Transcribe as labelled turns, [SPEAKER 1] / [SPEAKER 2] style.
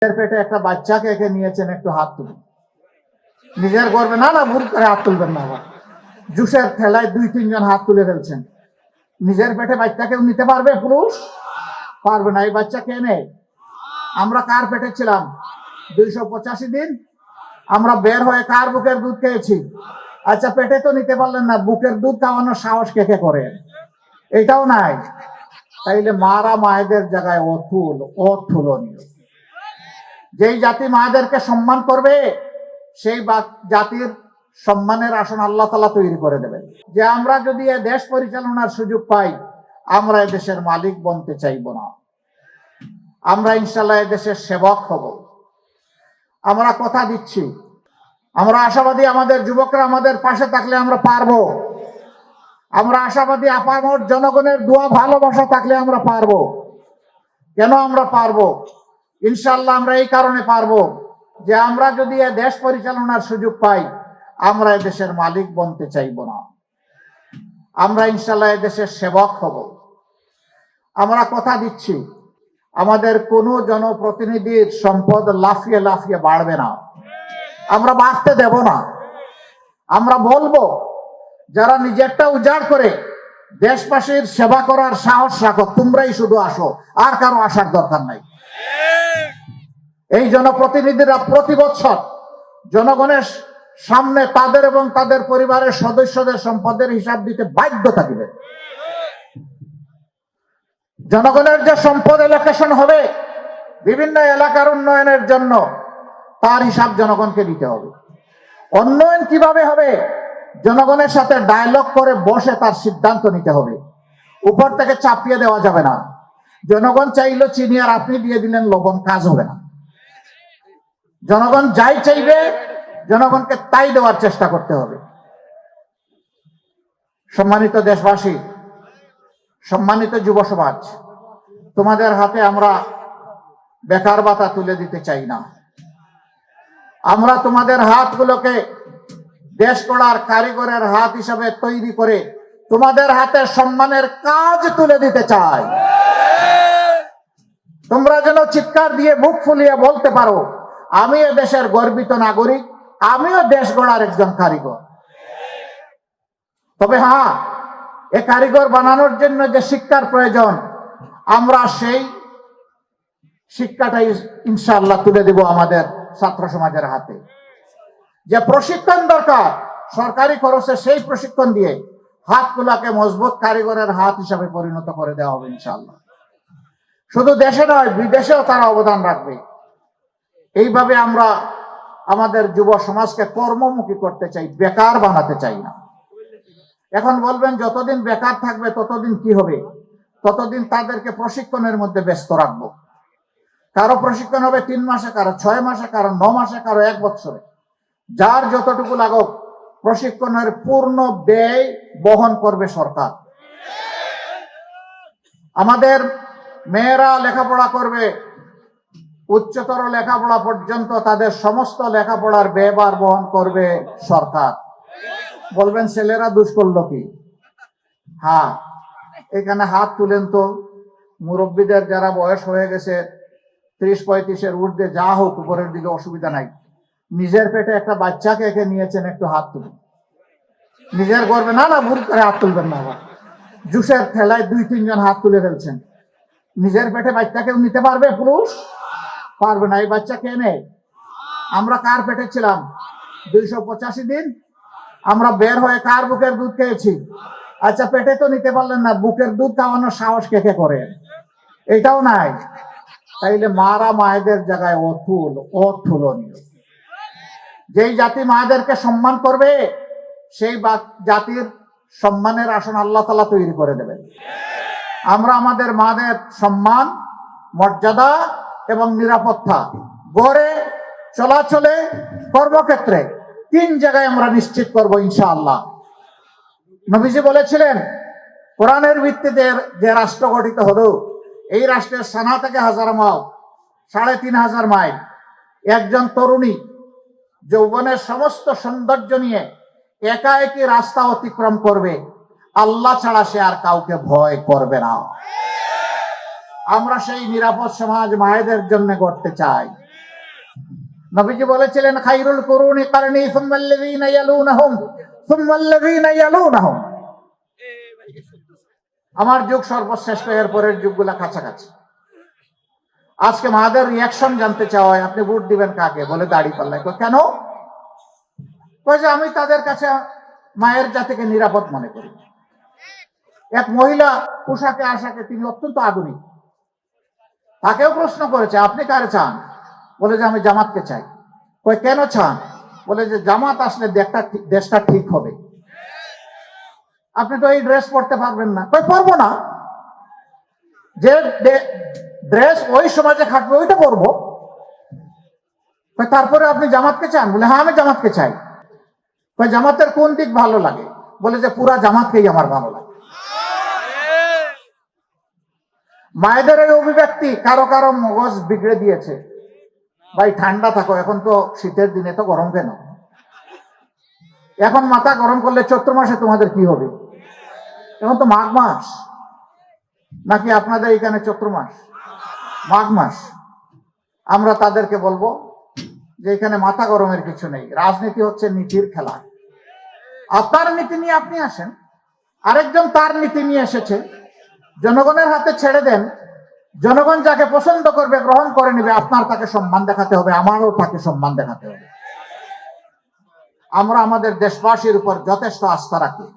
[SPEAKER 1] নিজের পেটে একটা বাচ্চাকে একে নিয়েছেন, একটু হাত তুলুন। নিজের করবে না, না ভুল করে হাত তুলবেন না। আবার জুসের ঠেলায় 2-3 জন হাত তুলে ফেলছেন। নিজের পেটে বাচ্চাকেও নিতে পারবে পুরুষ? পারবে না। এই বাচ্চা কে নেই? আমরা কার পেটে ছিলাম 285 দিন? আমরা বের হয়ে কার বুকের দুধ খেয়েছি? আচ্ছা, পেটে তো নিতে পারলেন না, বুকের দুধ খাওয়ানোর সাহস কে কে করে? এটাও নাই। তাইলে মারা মায়েদের জায়গায় অতুলনীয়। যেই জাতি মায়েদেরকে সম্মান করবে সেই জাতির সম্মানের আসন আল্লাহ তাআলা তৈরি করে দেবেন। যে আমরা যদি এ দেশ পরিচালনার সুযোগ পাই, আমরা এদেশের মালিক বনতে চাইব না। আমরা ইনশাল্লাহ এদেশের সেবক হব। আমরা কথা দিচ্ছি, আমরা আশাবাদী, আমাদের যুবকরা আমাদের পাশে থাকলে আমরা পারবো। আমরা আশাবাদী, আপামর জনগণের দোয়া ভালোবাসা থাকলে আমরা পারবো। কেন আমরা পারবো? ইনশাল্লাহ আমরা এই কারণে পারবো যে আমরা যদি এ দেশ পরিচালনার সুযোগ পাই, আমরা এদেশের মালিক বনতে চাইব না। আমরা ইনশাল্লাহ এদেশের সেবক হব। আমরা কথা দিচ্ছি, আমাদের কোনো জনপ্রতিনিধির সম্পদ লাফিয়ে লাফিয়ে বাড়বে না। আমরা বাড়তে দেব না। আমরা বলবো, যারা নিজেরটা উজাড় করে দেশবাসীর সেবা করার সাহস রাখো, তোমরাই শুধু আসো, আর কারো আসার দরকার নাই। এই জনপ্রতিনিধিরা প্রতি বছর জনগণের সামনে তাদের এবং তাদের পরিবারের সদস্যদের সম্পদের হিসাব দিতে বাধ্য থাকবে। জনগণের যে সম্পদ এলোকেশন হবে বিভিন্ন এলাকার উন্নয়নের জন্য, তার হিসাব জনগণকে দিতে হবে। উন্নয়ন কিভাবে হবে? জনগণের সাথে ডায়লগ করে বসে তার সিদ্ধান্ত নিতে হবে। উপর থেকে চাপিয়ে দেওয়া যাবে না। জনগণ চাইলো চিনি আর আপনি দিয়ে দিলেন লবণ, কাজ হবে না। জনগণ যাই চাইবে জনগণকে তাই দেওয়ার চেষ্টা করতে হবে। সম্মানিত দেশবাসী, সম্মানিত যুব সমাজ, তোমাদের হাতে আমরা বেকার ভাতা তুলে দিতে চাই না। আমরা তোমাদের হাতগুলোকে দেশ গড়ার কারিগরের হাত হিসাবে তৈরি করে তোমাদের হাতে সম্মানের কাজ তুলে দিতে চাই। তোমরা যেন চিৎকার দিয়ে মুখ ফুলিয়ে বলতে পারো, আমি এ দেশের গর্বিত নাগরিক, আমিও দেশ গড়ার একজন কারিগর। তবে হ্যাঁ, এ কারিগর বানানোর জন্য যে শিক্ষার প্রয়োজন, আমরা সেই শিক্ষাটাই ইনশাআল্লাহ তুলে দেব আমাদের ছাত্র সমাজের হাতে। যে প্রশিক্ষণ দরকার সরকারি খরচে, সেই প্রশিক্ষণ দিয়ে হাতগুলাকে মজবুত কারিগরের হাত হিসাবে পরিণত করে দেওয়া হবে ইনশাআল্লাহ। শুধু দেশে নয়, বিদেশেও তারা অবদান রাখবে। এইভাবে আমরা আমাদের যুব সমাজকে কর্মমুখী করতে চাই, বেকার বানাতে চাই না। এখন বলবেন, যতদিন বেকার থাকবে ততদিন কি হবে? ততদিন তাদেরকে প্রশিক্ষণের মধ্যে ব্যস্ত রাখবো। কারো প্রশিক্ষণ হবে 3 মাসে, কারো 6 মাসে, কারো 9 মাসে, কারো 1 বছরে। যার যতটুকু লাগুক, প্রশিক্ষণের পূর্ণ ব্যয় বহন করবে সরকার। আমাদের মেয়েরা লেখাপড়া করবে, উচ্চতর লেখাপড়া পর্যন্ত তাদের সমস্ত লেখাপড়ার ব্যয়ভার বহন করবে সরকার। বলবেন, ছেলেরা দুষ করলো কি? হ্যাঁ, এখানে হাত তুলেন তো। মুরব্বীদের যারা বয়স হয়ে গেছে 30-35-এর ঊর্ধ্বে, যা হোক উপরের দিকে, অসুবিধা নাই। নিজের পেটে একটা বাচ্চাকে একে নিয়েছেন, একটু হাত তুলুন। নিজের করবে না, না ভুল করে হাত তুলবেন না। আবার জুসের ঠেলায় 2-3 জন হাত তুলে ফেলছেন। নিজের পেটে বাচ্চাকেও নিতে পারবে পুরুষ? পারবে না। এই বাচ্চা কে নেই? আমরা কার পেটে ছিলাম 285 দিন? আমরা বের হয়ে কার বুকের দুধ খেয়েছি? আচ্ছা, পেটে তো নিতে পারলেন না, বুকের দুধ খাওয়ানোর সাহস কে কে করে? এটাও নাই। তাইলে মারা মায়েদের জায়গায় অতুলনীয়। যেই জাতি মায়েদেরকে সম্মান করবে সেই জাতির সম্মানের আসন আল্লাহ তাআলা তৈরি করে দেবেন। আমরা আমাদের মাদের সম্মান, মর্যাদা এবং নিরাপত্তা গড়ে চলাচলে, কর্মক্ষেত্রে 3 জায়গায় আমরা নিশ্চিত করব ইনশাআল্লাহ। নবীজি বলেছিলেন, কোরআনের ভিত্তিতে যে রাষ্ট্র গঠিত হলো, এই রাষ্ট্রের সানা থেকে 1000 মাইল, 3500 মাইল, একজন তরুণী যৌবনের সমস্ত সৌন্দর্য নিয়ে একা একই রাস্তা অতিক্রম করবে, আল্লাহ ছাড়া সে আর কাউকে ভয় করবে না। আমরা সেই নিরাপদ সমাজ মায়েদের জন্য গড়তে চাই। নবীজি বলেছিলেন খায়রুল কুরুনি কারনি সুম্মাল্লাযীনা ইয়ালুনাহুম সুম্মাল্লাযীনা ইয়ালুনাহুম। আমার যুগ সর্বশ্রেষ্ঠ, এর পরের যুগগুলা কাছাকাছি। আজকে মাদের রিয়াকশন জানতে চাওয়া হয়, আপনি ভোট দিবেন কাকে? বলে দাঁড়িপাল্লায়। কেন? কই যে আমি তাদের কাছে মায়ের জাতিকে নিরাপদ মনে করি। এক মহিলা পোশাকে আশাকে, তিনি অত্যন্ত আধুনিক, তাকেও প্রশ্ন করেছে আপনি কারে চান? বলে যে আমি জামাতকে চাই। কই কেন চান? বলে যে জামাত আসলে দেশটা ঠিক হবে। আপনি তো এই ড্রেস পরতে পারবেন না। কই পরবো না, যে ড্রেস ওই সমাজে খাটবে ওইটা পরবো। তারপরে আপনি জামাতকে চান? বলে হ্যাঁ আমি জামাতকে চাই। কই জামাতের কোন দিক ভালো লাগে? বলে যে পুরা জামাতকেই আমার ভালো লাগে। মায়েদের এই অভিব্যক্তি কারো কারো মগজ বিগড়ে দিয়েছে। ভাই ঠান্ডা থাকো, এখন তো শীতের দিনে তো গরম কেন? এখন মাথা গরম করলে চৈত্র মাসে তোমাদের কি হবে? এখন তো মাঘ মাস, নাকি আপনাদের এখানে চৈত্র মাস? মাঘ মাস। আমরা তাদেরকে বলবো যে এখানে মাথা গরমের কিছু নেই, রাজনীতি হচ্ছে নীতির খেলা। আপনার নীতি নিয়ে আপনি আসেন, আরেকজন তার নীতি নিয়ে এসেছে, জনগণের হাতে ছেড়ে দেন। জনগণ যাকে পছন্দ করবে গ্রহণ করে নেবে। আপনার তাকে সম্মান দেখাতে হবে, আমারও তাকে সম্মান দেখাতে হবে। আমরা আমাদের দেশবাসীর উপর যথেষ্ট আস্থা রাখি।